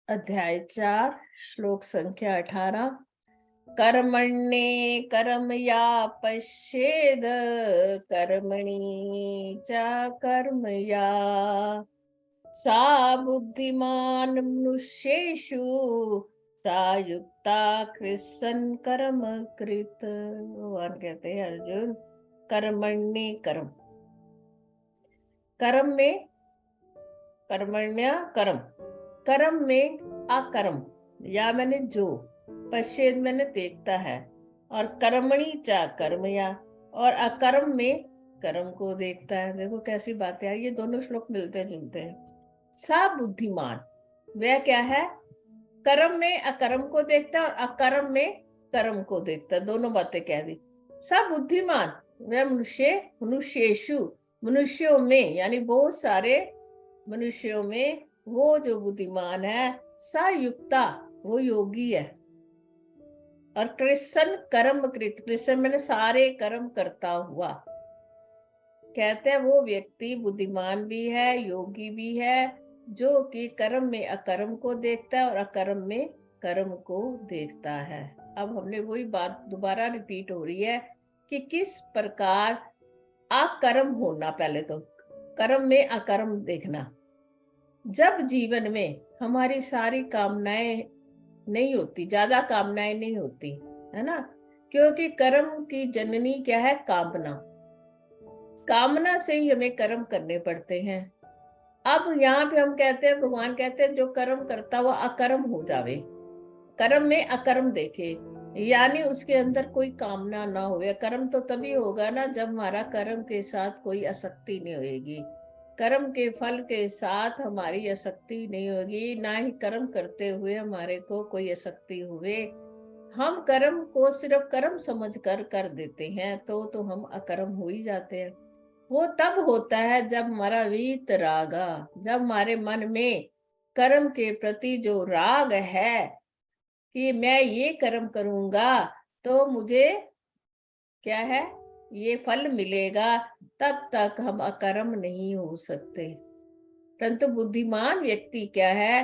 अध्याय 4 श्लोक संख्या 18। कर्मण्ये कर्म या पश्येद कर्मणि च कर्म या सा बुद्धिमान मनुष्येषु सा युक्ता कृत्सन कर्म कृत। भगवान कहते हैं अर्जुन, कर्मण्ये कर्म, कर्म में कर्मण्य कर्म, कर्म में अकर्म या मैंने जो, पश्चेद मैंने देखता है, और कर्मणि चा कर्म या, और अकर्म में कर्म को देखता है। देखो कैसी बातें आई, ये दोनों श्लोक मिलते जुलते हैं। सा बुद्धिमान, वह क्या है, कर्म में अकर्म को देखता है और अकर्म में कर्म को देखता है। दोनों बातें कह दी। सा बुद्धिमान, वह मनुष्य, मनुष्येषु, मनुष्यों में, यानी बहुत सारे मनुष्यों में वो जो बुद्धिमान है, सा युक्ता, वो योगी है। और कृष्ण कर्म कृत, कृष्ण मैंने सारे कर्म करता हुआ, कहते हैं वो व्यक्ति बुद्धिमान भी है, योगी भी है, जो कि कर्म में अकर्म को देखता है और अकर्म में कर्म को देखता है। अब हमने वही बात दोबारा रिपीट हो रही है कि किस प्रकार अकर्म होना, पहले तो कर्म में अकर्म देखना। जब जीवन में हमारी सारी कामनाएं नहीं होती, ज्यादा कामनाएं नहीं होती, है ना, क्योंकि कर्म की जननी क्या है, कामना। कामना से ही हमें कर्म करने पड़ते हैं। अब यहाँ पे हम कहते हैं, भगवान कहते हैं जो कर्म करता हुआ अकर्म हो जावे, कर्म में अकर्म देखे, यानी उसके अंदर कोई कामना ना हो। कर्म तो तभी होगा ना जब हमारा कर्म के साथ कोई आसक्ति नहीं होगी, कर्म के फल के साथ हमारी आसक्ति नहीं होगी, ना ही कर्म करते हुए हमारे को कोई आसक्ति हुए। हम कर्म को सिर्फ कर्म समझकर कर देते हैं तो हम अकर्म हो ही जाते हैं। वो तब होता है जब हमारा वीत रागा, जब हमारे मन में कर्म के प्रति जो राग है कि मैं ये कर्म करूंगा तो मुझे क्या है, ये फल मिलेगा, तब तक हम अकर्म नहीं हो सकते। परंतु बुद्धिमान व्यक्ति क्या है,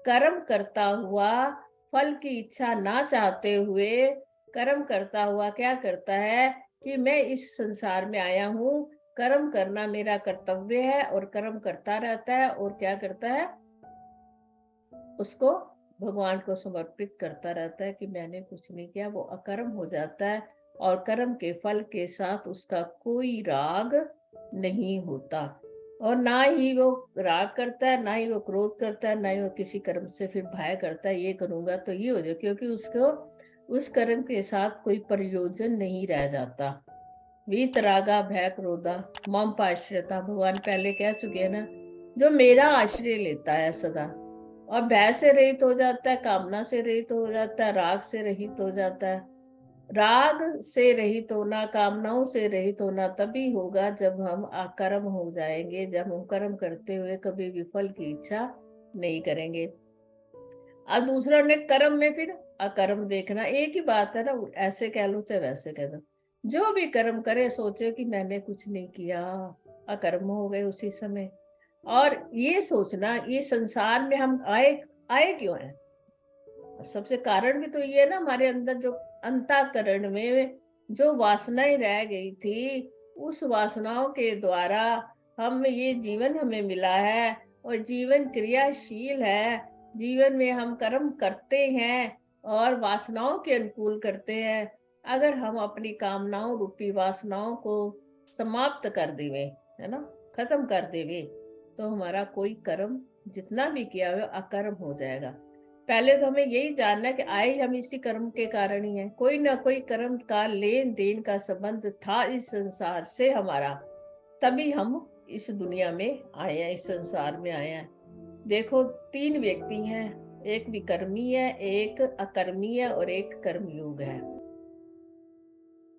कर्म करता हुआ, फल की इच्छा ना चाहते हुए कर्म करता हुआ क्या करता है कि मैं इस संसार में आया हूँ, कर्म करना मेरा कर्तव्य है, और कर्म करता रहता है। और क्या करता है, उसको भगवान को समर्पित करता रहता है कि मैंने कुछ नहीं किया। वो अकर्म हो जाता है और कर्म के फल के साथ उसका कोई राग नहीं होता, और ना ही वो राग करता है, ना ही वो क्रोध करता है, ना ही वो किसी कर्म से फिर भय करता है ये करूंगा तो ये हो जाए, क्योंकि उसको उस कर्म के साथ कोई प्रयोजन नहीं रह जाता। वीतरागा भय क्रोधा मम पाश्रयता, भगवान पहले कह चुके हैं ना, जो मेरा आश्रय लेता है सदा, और भय से रहित हो जाता है, कामना से रहित हो जाता है, राग से रहित हो जाता है। राग से रहित होना, कामनाओं से रहित होना तभी होगा जब हम अकर्म हो जाएंगे, जब हम कर्म करते हुए कभी विफल की इच्छा नहीं करेंगे। अब दूसरा ने कर्म में फिर अकर्म देखना, एक ही बात है ना, ऐसे कह लो चाहे वैसे कह दो। जो भी कर्म करे सोचे कि मैंने कुछ नहीं किया, अकर्म हो गए उसी समय। और ये सोचना, ये संसार में हम आए आए क्यों हैं, सबसे कारण भी तो ये है ना, हमारे अंदर जो अंतःकरण में जो वासनाएं रह गई थी, उस वासनाओं के द्वारा हम ये जीवन हमें मिला है, और जीवन क्रियाशील है। जीवन में हम कर्म करते हैं और वासनाओं के अनुकूल करते हैं। अगर हम अपनी कामनाओं रूपी वासनाओं को समाप्त कर देवे, है ना, खत्म कर देवे, तो हमारा कोई कर्म जितना भी किया हुआ अकर्म हो जाएगा। पहले तो हमें यही जानना है कि आए हम इसी कर्म के कारण ही हैं। कोई ना कोई कर्म का लेन देन का संबंध था इस संसार से हमारा, तभी हम इस दुनिया में आए हैं, इस संसार में आए हैं। देखो 3 व्यक्ति हैं, एक विकर्मी है, एक अकर्मी है, और एक कर्मयोग है।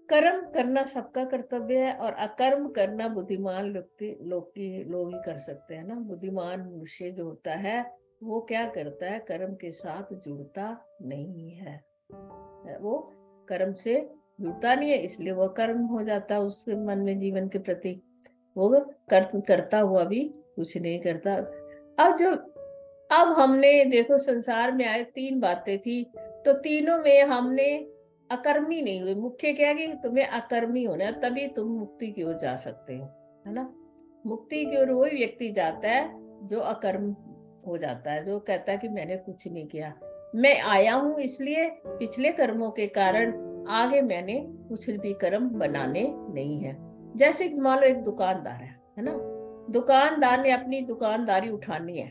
कर्म करना सबका कर्तव्य है, और अकर्म करना बुद्धिमान लोग ही कर सकते हैं ना। बुद्धिमान मनुष्य जो होता है वो क्या करता है, कर्म के साथ जुड़ता नहीं है, वो कर्म से जुड़ता नहीं है, इसलिए वो कर्म हो जाता है उसके मन में, जीवन के प्रति वो करता हुआ भी कुछ नहीं करता। अब जो अब हमने देखो संसार में आए 3 बातें थी, तो तीनों में हमने अकर्मी नहीं हुए। मुख्य क्या है कि तुम्हें अकर्मी होना है, तभी तुम मुक्ति की ओर जा सकते हो, है ना। मुक्ति की ओर वही व्यक्ति जाता है जो अकर्म हो जाता है, जो कहता है कि मैंने कुछ नहीं किया, मैं आया हूं इसलिए पिछले कर्मों के कारण आगे मैंने कुछ भी कर्म बनाने नहीं है। जैसे मान लो एक दुकानदार है ना। दुकानदार ने अपनी दुकानदारी उठानी है।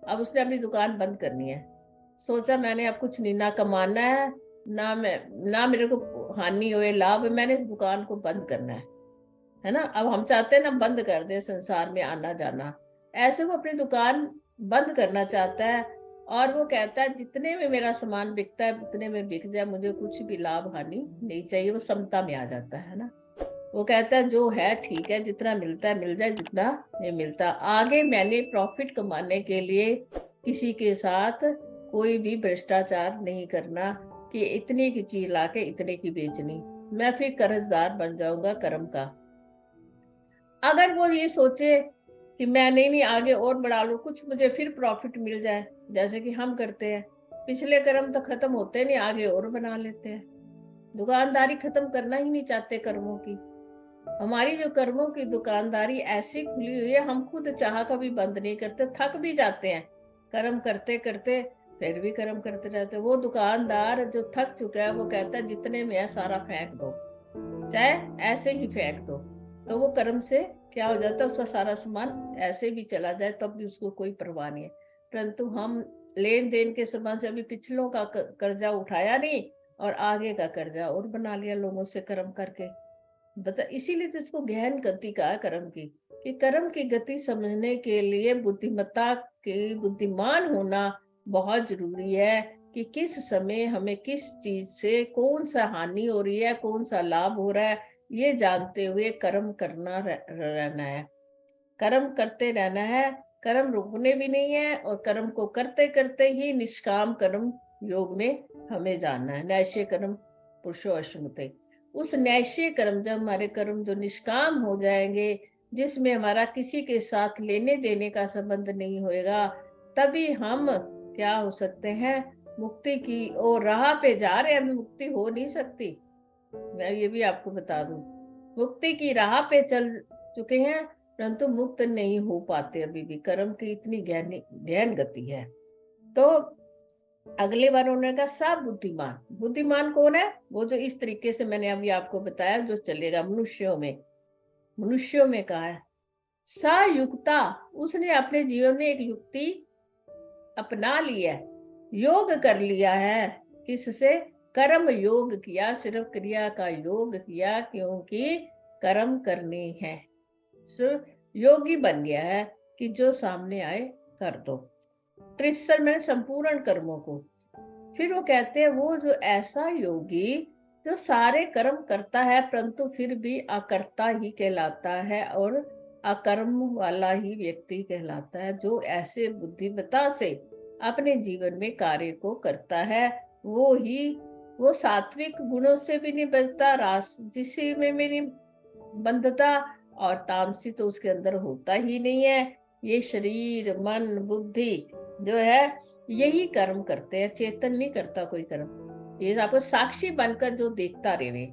अब उसने अपनी दुकान बंद करनी है। सोचा मैंने अब कुछ नहीं, ना कमाना है, ना मेरे को हानि हुए लाभ, मैंने इस दुकान को बंद करना है ना। अब हम चाहते हैं ना बंद कर दे संसार में आना जाना। ऐसे वो अपनी दुकान बंद करना चाहता है, और वो कहता है जितने में मेरा सामान बिकता है उतने में बिक जाए, मुझे कुछ भी लाभ हानि नहीं चाहिए। वो समता में आ जाता है ना। वो कहता है जो है ठीक है, जितना मिलता है मिल जाए, जितना नहीं मिलता आगे मैंने प्रॉफिट कमाने के लिए किसी के साथ कोई भी भ्रष्टाचार नहीं करना कि इतने की चीज लाके इतने की बेचनी, मैं फिर कर्जदार बन जाऊंगा कर्म का। अगर वो ये सोचे कि मैं नहीं आगे और बढ़ा लूं, कुछ मुझे फिर प्रॉफिट मिल जाए, जैसे कि हम करते हैं, पिछले कर्म तो खत्म होते नहीं, आगे और बना लेते हैं। दुकानदारी खत्म करना ही नहीं चाहते कर्मों की। हमारी जो कर्मों की दुकानदारी ऐसी खुली हुई है, हम खुद चाह कभी बंद नहीं करते, थक भी जाते हैं कर्म करते करते, फिर भी कर्म करते रहते। वो दुकानदार जो थक चुका है वो कहता है जितने में है सारा फेंक दो, चाहे ऐसे ही फेंक दो। तो वो कर्म से क्या हो जाता है, उसका सारा सामान ऐसे भी चला जाए तब भी उसको कोई परवाह नहीं है। परंतु हम लेन देन के संबंध से अभी पिछलों का कर्जा उठाया नहीं, और आगे का कर्जा और बना लिया लोगों से कर्म करके। बता, इसीलिए तो इसको गहन गति कहा है कर्म की, कि कर्म की गति समझने के लिए बुद्धिमत्ता के बुद्धिमान होना बहुत जरूरी है, कि किस समय हमें किस चीज से कौन सा हानि हो रही है, कौन सा लाभ हो रहा है, ये जानते हुए कर्म करना रहना है। कर्म करते रहना है, कर्म रुकने भी नहीं है, और कर्म को करते करते ही निष्काम कर्म योग में हमें जानना है। नैष्य कर्म पुरुषो अश्नुते। उस नैष्य कर्म, जब हमारे कर्म जो निष्काम हो जाएंगे, जिसमें हमारा किसी के साथ लेने देने का संबंध नहीं होएगा, तभी हम क्या हो सकते हैं, मुक्ति की और राह पे जा रहे हैं। हमें मुक्ति हो नहीं सकती, मैं ये भी आपको बता दूं। मुक्ति की राह पे चल चुके हैं, परंतु मुक्त नहीं हो पाते अभी भी, कर्म की इतनी गहन गति है। तो अगले बार उन्होंने कहा सब बुद्धिमान। बुद्धिमान कौन है? वो जो इस तरीके से मैंने अभी आपको बताया जो चलेगा मनुष्यों में कहा है। युक्ता, उसने अपने जीवन में एक युक्ति अपना लिया है, योग कर लिया है। किससे? कर्म योग किया, सिर्फ क्रिया का योग किया, क्योंकि कर्म करने हैं। योगी बन गया है कि जो सामने आए कर दो, त्रिसर में संपूर्ण कर्मों को। फिर वो कहते हैं वो जो ऐसा योगी जो सारे कर्म करता है परंतु फिर भी अकर्ता ही कहलाता है, और अकर्म वाला ही व्यक्ति कहलाता है, जो ऐसे बुद्धिमत्ता से अपने जीवन में कार्य को करता है। वो सात्विक गुणों से भी नहीं बचता, राजसी में भी नहीं बंधता, और तामसी तो उसके अंदर होता ही नहीं है। ये शरीर मन बुद्धि जो है यही कर्म करते हैं, चेतन नहीं करता कोई कर्म। ये आपको साक्षी बनकर जो देखता रहे।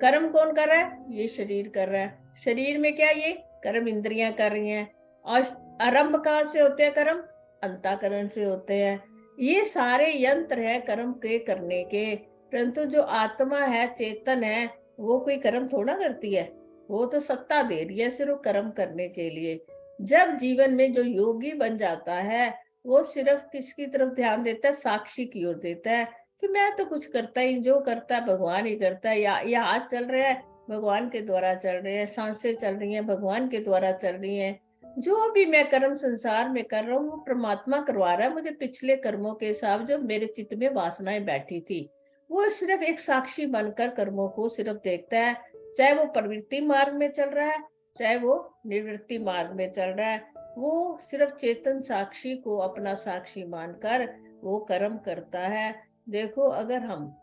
कर्म कौन कर रहा है? ये शरीर कर रहा है। शरीर में क्या? ये कर्म इंद्रियां कर रही हैं। और आरंभ कहाँ से होते हैं कर्म? अंतःकरण से होते हैं। ये सारे यंत्र है कर्म के करने के, परंतु जो आत्मा है चेतन है, वो कोई कर्म थोड़ा करती है, वो तो सत्ता दे रही है सिर्फ कर्म करने के लिए। जब जीवन में जो योगी बन जाता है, वो सिर्फ किसकी तरफ ध्यान देता है? साक्षी की ओर देता है, कि मैं तो कुछ करता ही, जो करता है भगवान ही करता है। या हाथ चल रहा है भगवान के द्वारा चल रहे हैं, सांसें चल रही हैं भगवान के द्वारा चल रही हैं। जो भी मैं कर्म संसार में कर रहा हूँ वो परमात्मा करवा रहा है मुझे, पिछले कर्मों के हिसाब जो मेरे चित्त में वासनाएं बैठी थी। वो सिर्फ एक साक्षी बनकर कर्मों को सिर्फ देखता है, चाहे वो प्रवृत्ति मार्ग में चल रहा है, चाहे वो निवृत्ति मार्ग में चल रहा है। वो सिर्फ चेतन साक्षी को अपना साक्षी मानकर वो कर्म करता है। देखो, अगर हम,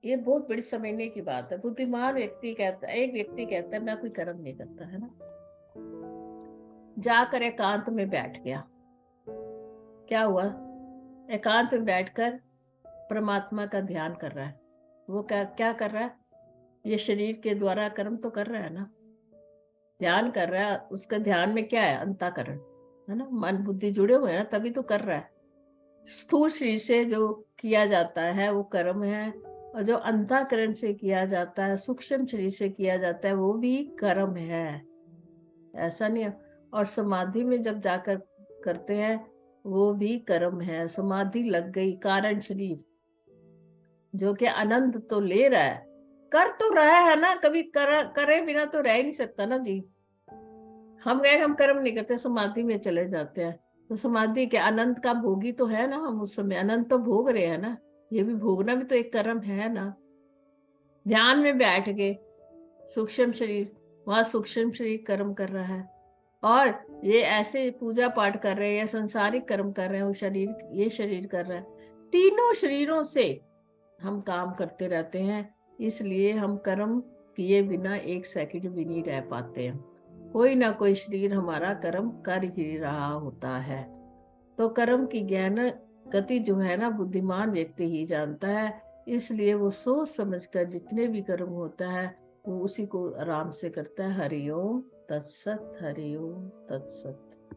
ये बहुत बड़ी समझने की बात है। बुद्धिमान व्यक्ति कहता है, एक व्यक्ति कहता है मैं कोई कर्म नहीं करता, है ना, जाकर एकांत में बैठ गया, क्या हुआ? एकांत में बैठकर परमात्मा का ध्यान कर रहा है। वो क्या क्या कर रहा है? ये शरीर के द्वारा कर्म तो कर रहा है ना, ध्यान कर रहा है। उसका ध्यान में क्या है? अंतःकरण है ना, मन बुद्धि जुड़े हुए हैं तभी तो कर रहा है। स्थूल शरीर से जो किया जाता है वो कर्म है, और जो अंतःकरण से किया जाता है, सूक्ष्म शरीर से किया जाता है, वो भी कर्म है। ऐसा नहीं है। और समाधि में जब जाकर करते हैं वो भी कर्म है। समाधि लग गई, कारण शरीर जो कि आनंद तो ले रहा है, कर तो रहा है ना, कभी करे बिना तो रह ही नहीं सकता ना जी। हम गए, हम कर्म नहीं करते, समाधि में चले जाते हैं, तो समाधि के आनंद का भोगी तो है ना हम। उस समय आनंद तो भोग रहे हैं ना, ये भी भोगना भी तो एक कर्म है ना। ध्यान में बैठ के सूक्ष्म शरीर, वहां सूक्ष्म शरीर कर्म कर रहा है, और ये ऐसे पूजा पाठ कर रहे हैं या संसारिक कर्म कर रहे हैं, वो शरीर, ये शरीर कर रहा है। तीनों शरीरों से हम काम करते रहते हैं, इसलिए हम कर्म किए बिना एक सेकंड भी नहीं रह पाते हैं। कोई ना कोई शरीर हमारा कर्म कर ही रहा होता है। तो कर्म की ज्ञान गति जो है ना, बुद्धिमान व्यक्ति ही जानता है। इसलिए वो सोच समझकर जितने भी कर्म होता है वो उसी को आराम से करता है। हरिओम तत्सत, हरिओम तत्सत।